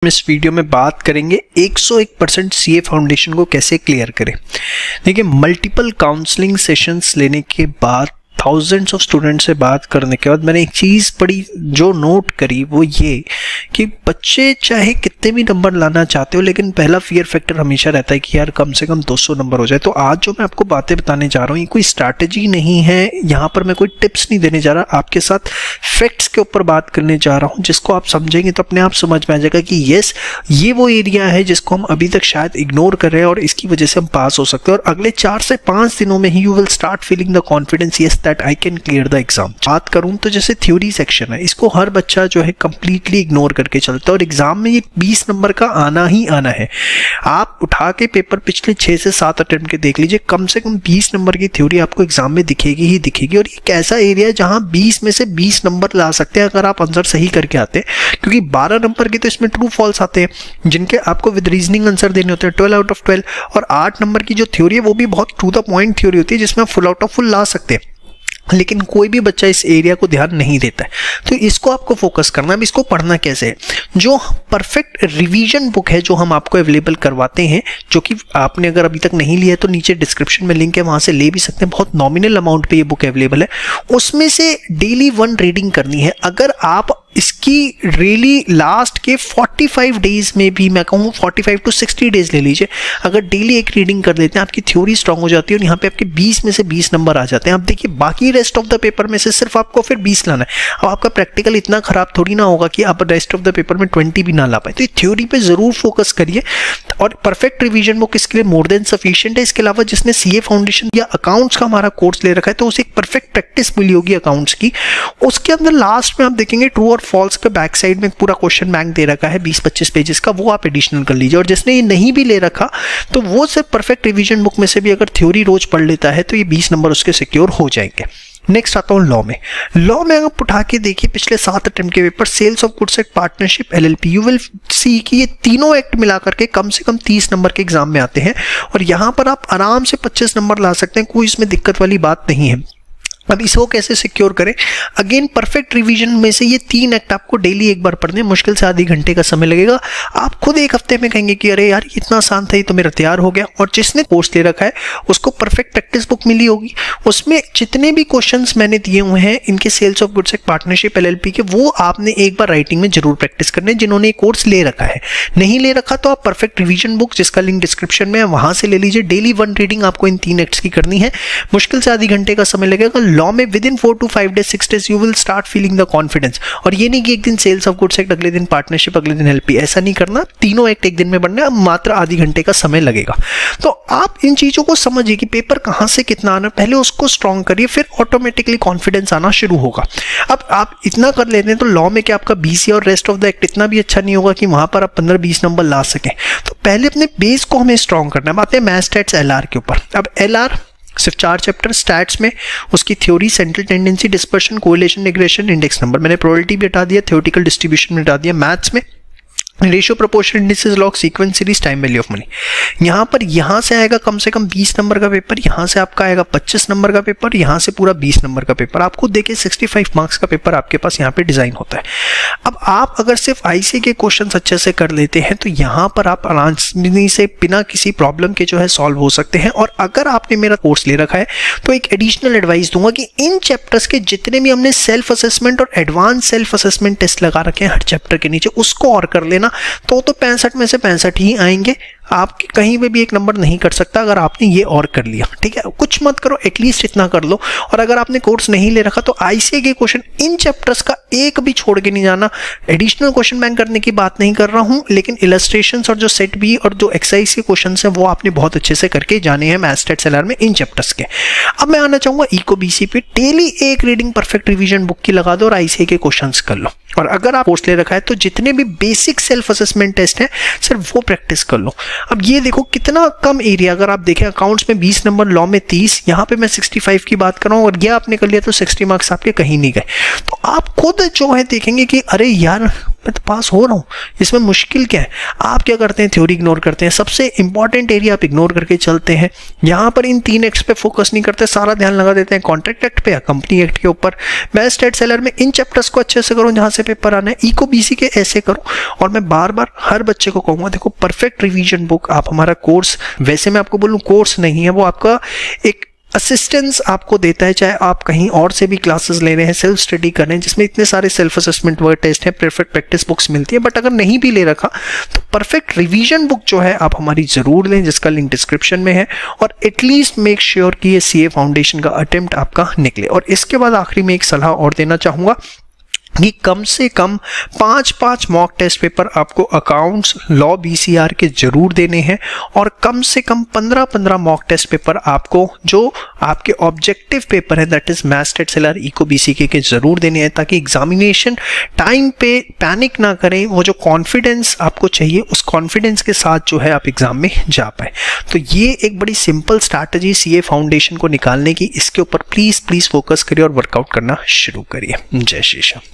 इस वीडियो में बात करेंगे 101% सीए फाउंडेशन को कैसे क्लियर करें। देखिए, मल्टीपल काउंसलिंग सेशंस लेने के बाद, थाउजेंड्स ऑफ स्टूडेंट से बात करने के बाद मैंने एक चीज़ पढ़ी जो नोट करी, वो ये कि बच्चे चाहे कितने भी नंबर लाना चाहते हो, लेकिन पहला फियर फैक्टर हमेशा रहता है कि यार कम से कम 200 नंबर हो जाए। तो आज जो मैं आपको बातें बताने जा रहा हूँ, ये कोई स्ट्रैटेजी नहीं है, यहाँ पर मैं कोई टिप्स नहीं देने जा रहा, आपके साथ फैक्ट्स के ऊपर बात करने जा रहा हूँ, जिसको आप समझेंगे तो अपने आप समझ में आ जाएगा कि यस, ये वो एरिया है जिसको हम अभी तक शायद इग्नोर कर रहे हैं और इसकी वजह से हम पास हो सकते हैं। और अगले 4 से 5 दिनों में ही you will start feeling the confidence yes that I can clear the exam. बात करूं तो जैसे थ्योरी सेक्शन है, इसको हर बच्चा जो है कंप्लीटली इग्नोर करके चलता है और एग्जाम में ये 20 नंबर का आना ही आना है। आप उठा के पेपर पिछले 6 से 7 अटेम्प्ट के देख लीजिए, कम से कम 20 नंबर की थ्योरी आपको एग्जाम में दिखेगी ही दिखेगी। और एक ऐसा एरिया है जहां 20 में से 20 नंबर ला सकते हैं अगर आप आंसर सही करके आते हैं, क्योंकि 12 नंबर के तो इसमें ट्रू फॉल्स आते हैं जिनके आपको विद रीजनिंग आंसर देने होते हैं 12 आउट ऑफ 12। और 8 नंबर की जो थ्योरी है वो भी बहुत टू द पॉइंट थ्योरी होती है जिसमें फुल आउट ऑफ फुल ला सकते हैं, लेकिन कोई भी बच्चा इस एरिया को ध्यान नहीं देता है। तो इसको आपको फोकस करना है। अब इसको पढ़ना कैसे है, जो परफेक्ट रिवीजन बुक है जो हम आपको अवेलेबल करवाते हैं, जो कि आपने अगर अभी तक नहीं लिया है तो नीचे डिस्क्रिप्शन में लिंक है, वहां से ले भी सकते हैं। बहुत नॉमिनल अमाउंट पे ये बुक अवेलेबल है। उसमें से डेली 1 रीडिंग करनी है। अगर आप इसकी रियली लास्ट के 45 डेज में भी, मैं कहूँ 45 to 60 डेज ले लीजिए, अगर डेली एक रीडिंग कर लेते हैं, आपकी थ्योरी स्ट्रांग हो जाती है और यहाँ पे आपके 20 में से 20 नंबर आ जाते हैं। अब देखिए, बाकी रेस्ट ऑफ द पेपर में से सिर्फ आपको फिर 20 लाना है। अब आपका प्रैक्टिकल इतना खराब थोड़ी ना होगा कि आप रेस्ट ऑफ द पेपर में 20 भी ना ला पाए। तो थ्योरी पे जरूर फोकस करिए और परफेक्ट रिवीजन बुक इसके लिए मोर देन सफिशिएंट है। इसके अलावा जिसने सीए फाउंडेशन या अकाउंट्स का हमारा कोर्स ले रखा है, तो उसे एक परफेक्ट प्रैक्टिस मिली होगी अकाउंट्स की। उसके अंदर लास्ट में आप देखेंगे ट्रू और फॉल्स के बैक साइड में पूरा क्वेश्चन बैंक दे रखा है 20-25 पेजेस का, वो आप एडिशनल कर लीजिए। और जिसने ये नहीं भी ले रखा तो वो सिर्फ परफेक्ट रिवीजन बुक में से भी अगर थ्योरी रोज पढ़ लेता है तो ये 20 नंबर उसके सिक्योर हो जाएंगे। नेक्स्ट आता हूँ लॉ में। लॉ में अगर उठा के देखिए पिछले 7 अटेम्प्ट के paper, sales of goods act, partnership, LLP, you will see कि ये तीनों एक्ट मिला करके कम से कम 30 नंबर के एग्जाम में आते हैं और यहाँ पर आप आराम से 25 नंबर ला सकते हैं, कोई इसमें दिक्कत वाली बात नहीं है। अब इसको कैसे सिक्योर करें? अगेन परफेक्ट रिवीजन में से ये 3 एक्ट आपको डेली एक बार पढ़ने, मुश्किल से आधी घंटे का समय लगेगा। आप खुद एक हफ्ते में कहेंगे कि अरे यार इतना आसान था, ये तो मेरा तैयार हो गया। और जिसने कोर्स ले रखा है उसको परफेक्ट प्रैक्टिस बुक मिली होगी, उसमें जितने भी क्वेश्चंस मैंने दिए हुए हैं इनके sales of goods act, partnership, LLP के, वो आपने एक बार राइटिंग में जरूर प्रैक्टिस करने, जिन्होंने कोर्स ले रखा है। नहीं ले रखा तो आप परफेक्ट रिवीजन बुक, जिसका लिंक डिस्क्रिप्शन में है, वहां से ले लीजिए। डेली 1 रीडिंग आपको इन 3 एक्ट्स की करनी है, मुश्किल से आधी घंटे का समय लगेगा। लॉ में with in 4 to 5 days 6 days you will start feeling the confidence. और ये नहीं कि एक दिन सेल्स ऑफ गुड्स एक्ट, अगले दिन पार्टनरशिप, अगले दिन एलपी, ऐसा नहीं करना। तीनों एक्ट एक दिन में बनना है, मात्र आधी घंटे का समय लगेगा। तो आप इन चीजों को समझिए कि पेपर कहां से कितना आना, पहले उसको स्ट्रॉन्ग करिए, फिर ऑटोमेटिकली कॉन्फिडेंस आना शुरू होगा। अब आप इतना कर लेते हैं तो लॉ में क्या आपका बीसी और रेस्ट ऑफ द एक्ट इतना भी अच्छा नहीं होगा कि वहां पर आप 15-20 नंबर ला सकें। तो पहले अपने बेस को हमें स्ट्रॉन्ग करना है। बात है मैथ स्टैट्स एलआर के ऊपर। अब एलआर सिर्फ 4 चैप्टर, स्टैट्स में उसकी theory, central tendency, dispersion, correlation, regression, index number, मैंने प्रोबेबिलिटी भी हटा दिया, थ्योरेटिकल डिस्ट्रीब्यूशन में हटा दिया। मैथ्स में ratio, proportion, indices, log, sequence, series, time value of money. यहाँ पर यहाँ से आएगा कम से कम 20 नंबर का पेपर, यहाँ से आपका आएगा 25 नंबर का पेपर, यहाँ से पूरा 20 नंबर का पेपर। आप खुद देखिए 65 मार्क्स का पेपर आपके पास यहाँ पे डिजाइन होता है। अब आप अगर सिर्फ आईसी के क्वेश्चन अच्छे से कर लेते हैं तो यहाँ पर आप आसानी से बिना किसी प्रॉब्लम के जो है सॉल्व हो सकते हैं। और अगर आपने मेरा कोर्स ले रखा है तो एक एडिशनल एडवाइस दूंगा कि इन चैप्टर्स के जितने भी हमने सेल्फ असेसमेंट और एडवांस सेल्फ असेसमेंट टेस्ट लगा रखे हैं हर चैप्टर के नीचे, उसको और कर लेना, तो 65 में से 65 ही आएंगे। आप कहीं पे भी एक नंबर नहीं कर सकता अगर आपने ये और कर लिया। ठीक है, कुछ मत करो, एटलीस्ट इतना कर लो। और अगर आपने कोर्स नहीं ले रखा तो आईसीए के क्वेश्चन इन चैप्टर्स का एक भी छोड़ के नहीं जाना। एडिशनल क्वेश्चन बैंक करने की बात नहीं कर रहा हूं, लेकिन इलस्ट्रेशंस और जो सेट बी और जो एक्सरसाइज के क्वेश्चन है वो आपने बहुत अच्छे से करके जाने हैं मैथ स्टैट्स एलआर में इन चैप्टर्स के। अब मैं आना चाहूंगा इको बीसी पे। डेली एक रीडिंग परफेक्ट रिवीजन बुक की लगा दो और आईसीए के क्वेश्चन कर लो। और अगर आप कोर्स ले रखा है तो जितने भी बेसिक सेल्फ असेसमेंट टेस्ट हैं सिर्फ वो प्रैक्टिस कर लो। अब ये देखो कितना कम एरिया, अगर आप देखें अकाउंट्स में 20 नंबर, लॉ में 30, यहाँ पे मैं 65 की बात कर रहा हूँ और ये आपने कर लिया तो 60 मार्क्स आपके कहीं नहीं गए। तो आप खुद जो है देखेंगे कि अरे यार मैं तो पास हो रहा हूँ, इसमें मुश्किल क्या है। आप क्या करते हैं, थ्योरी इग्नोर करते हैं, सबसे इंपॉर्टेंट एरिया आप इग्नोर करके चलते हैं। यहाँ पर इन 3 एक्ट पे फोकस नहीं करते, सारा ध्यान लगा देते हैं कॉन्ट्रैक्ट एक्ट पे या कंपनी एक्ट के ऊपर। बेस्ट एड सेलर में इन चैप्टर्स को अच्छे से करो जहाँ से पेपर आना है, इको बीसी के ऐसे करो। और मैं बार बार हर बच्चे को कहूँगा, देखो परफेक्ट रिवीजन बुक आप हमारा कोर्स, वैसे मैं आपको बोलूँ कोर्स नहीं है, वो आपका एक असिस्टेंस आपको देता है, चाहे आप कहीं और से भी क्लासेस ले रहे हैं, सेल्फ स्टडी कर रहे हैं, जिसमें इतने सारे सेल्फ असेसमेंट वर्ड टेस्ट हैं, परफेक्ट प्रैक्टिस बुक्स मिलती है। बट अगर नहीं भी ले रखा तो परफेक्ट रिवीजन बुक जो है आप हमारी ज़रूर लें, जिसका लिंक डिस्क्रिप्शन में है। और एटलीस्ट मेक श्योर कि ये सीए फाउंडेशन का अटेम्प्ट आपका निकले। और इसके बाद आखिरी में एक सलाह और देना चाहूँगा कि कम से कम 5 मॉक टेस्ट पेपर आपको अकाउंट्स, लॉ, बीसीआर के जरूर देने हैं। और कम से कम 15 मॉक टेस्ट पेपर आपको जो आपके ऑब्जेक्टिव पेपर है, दैट इज मैथ्स, स्टैट, सेलर, इको, बीसीके के जरूर देने हैं, ताकि एग्जामिनेशन टाइम पे पैनिक ना करें। वो जो कॉन्फिडेंस आपको चाहिए, उस कॉन्फिडेंस के साथ जो है आप एग्जाम में जा पाए। तो ये एक बड़ी सिंपल स्ट्रैटेजी सीए फाउंडेशन को निकालने की, इसके ऊपर प्लीज फोकस करिए और वर्कआउट करना शुरू करिए। जय श्री श्याम।